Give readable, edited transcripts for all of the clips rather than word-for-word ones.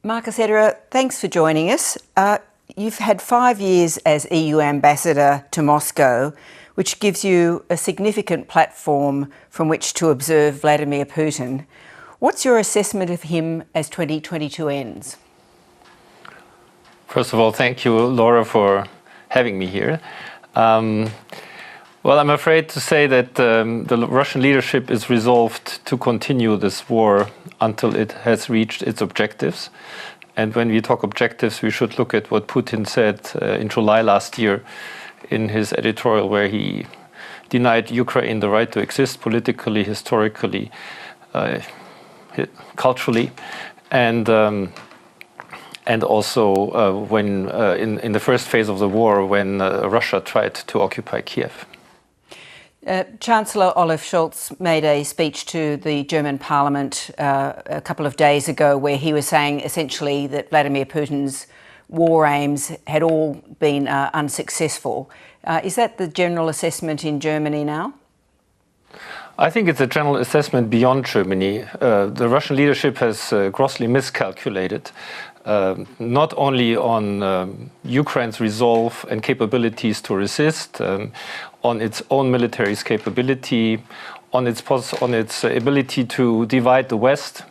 Markus Ederer, thanks for joining us. You've had 5 years as EU ambassador to Moscow, which gives you a significant platform from which to observe Vladimir Putin. What's your assessment of him as 2022 ends? First of all, thank you, Laura, for having me here. Well, I'm afraid to say that the Russian leadership is resolved to continue this war until it has reached its objectives. And when we talk objectives, we should look at what Putin said in July last year in his editorial, where he denied Ukraine the right to exist politically, historically, culturally, and also when in the first phase of the war, when Russia tried to occupy Kiev. Chancellor Olaf Scholz made a speech to the German Parliament a couple of days ago where he was saying essentially that Vladimir Putin's war aims had all been unsuccessful. Is that the general assessment in Germany now? I think it's a general assessment beyond Germany. The Russian leadership has grossly miscalculated, not only on Ukraine's resolve and capabilities to resist, on its own military's capability, on its ability to divide the West.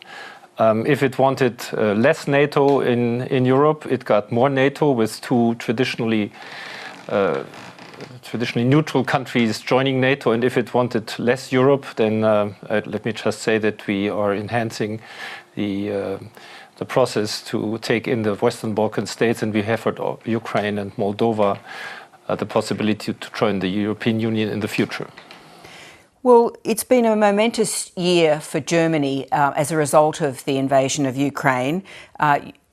If it wanted less NATO in Europe, it got more NATO with two traditionally neutral countries joining NATO, and if it wanted less Europe, then let me just say that we are enhancing the process to take in the Western Balkan states, and we have for Ukraine and Moldova the possibility to join the European Union in the future. Well, it's been a momentous year for Germany as a result of the invasion of Ukraine.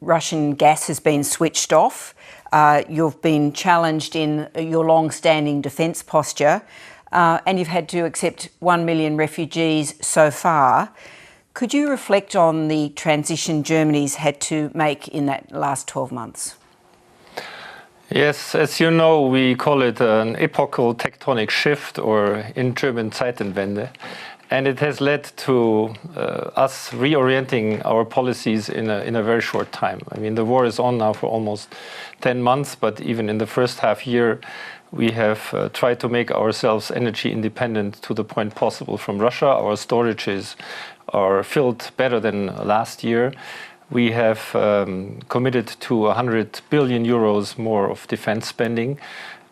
Russian gas has been switched off. You've been challenged in your long-standing defence posture, and you've had to accept 1 million refugees so far. Could you reflect on the transition Germany's had to make in that last 12 months? Yes, as you know, we call it an epochal tectonic shift, or in German Zeitenwende. And it has led to us reorienting our policies in a very short time. I mean, the war is on now for almost 10 months, but even in the first half year, we have tried to make ourselves energy independent to the point possible from Russia. Our storages are filled better than last year. We have committed to 100 billion euros more of defense spending.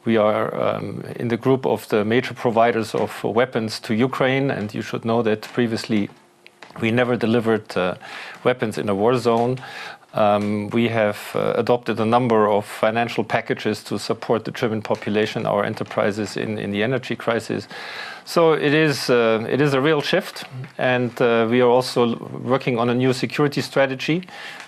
We are in the group of the major providers of weapons to Ukraine, and you should know that previously we never delivered weapons in a war zone. We have adopted a number of financial packages to support the German population, our enterprises in the energy crisis. So it is a real shift, and we are also working on a new security strategy,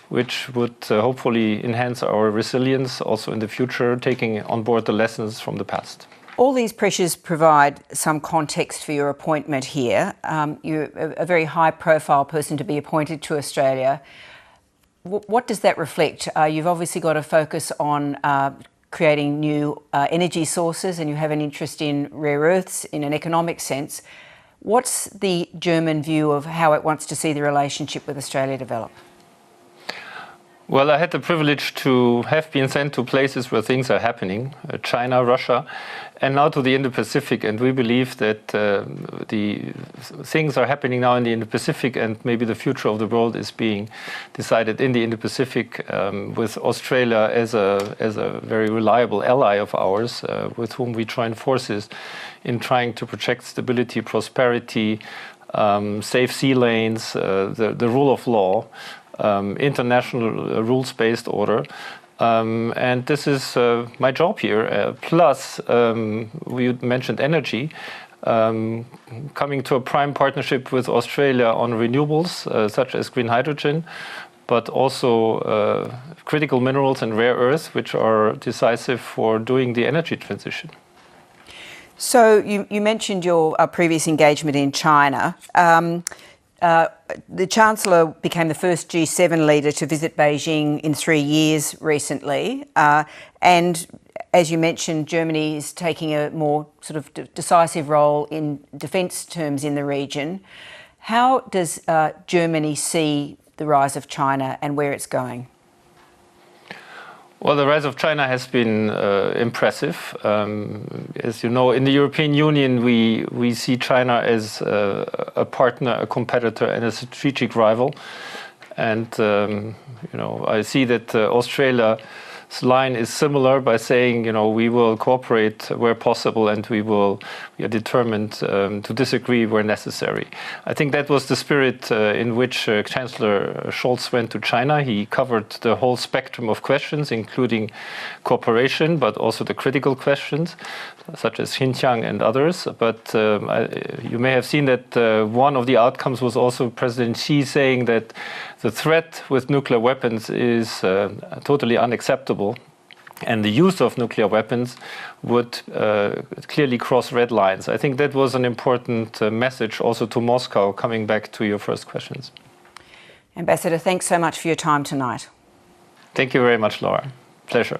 which would hopefully enhance our resilience also in the future, taking on board the lessons from the past. All these pressures provide some context for your appointment here. You're a very high-profile person to be appointed to Australia. What does that reflect? You've obviously got a focus on creating new energy sources, and you have an interest in rare earths in an economic sense. What's the German view of how it wants to see the relationship with Australia develop? Well, I had the privilege to have been sent to places where things are happening, China, Russia, and now to the Indo-Pacific. And we believe that the things are happening now in the Indo-Pacific, and maybe the future of the world is being decided in the Indo-Pacific, with Australia as a very reliable ally of ours, with whom we join forces in trying to project stability, prosperity, safe sea lanes, the rule of law, international rules-based order. And this is my job here. Plus, we mentioned energy, coming to a prime partnership with Australia on renewables, such as green hydrogen, but also critical minerals and rare earths, which are decisive for doing the energy transition. So you mentioned your previous engagement in China. The Chancellor became the first G7 leader to visit Beijing in 3 years recently. And as you mentioned, Germany is taking a more sort of decisive role in defence terms in the region. How does Germany see the rise of China and where it's going? Well, the rise of China has been impressive. As you know, in the European Union, we see China as a partner, a competitor, and a strategic rival. And I see that Australia's line is similar by saying, we will cooperate where possible, and we are determined to disagree where necessary. I think that was the spirit in which Chancellor Scholz went to China. He covered the whole spectrum of questions, including cooperation, but also the critical questions, such as Xinjiang and others. But you may have seen that one of the outcomes was also President Xi saying that the threat with nuclear weapons is totally unacceptable, and the use of nuclear weapons would clearly cross red lines. I think that was an important message also to Moscow, coming back to your first questions. Ambassador, thanks so much for your time tonight. Thank you very much, Laura. Pleasure.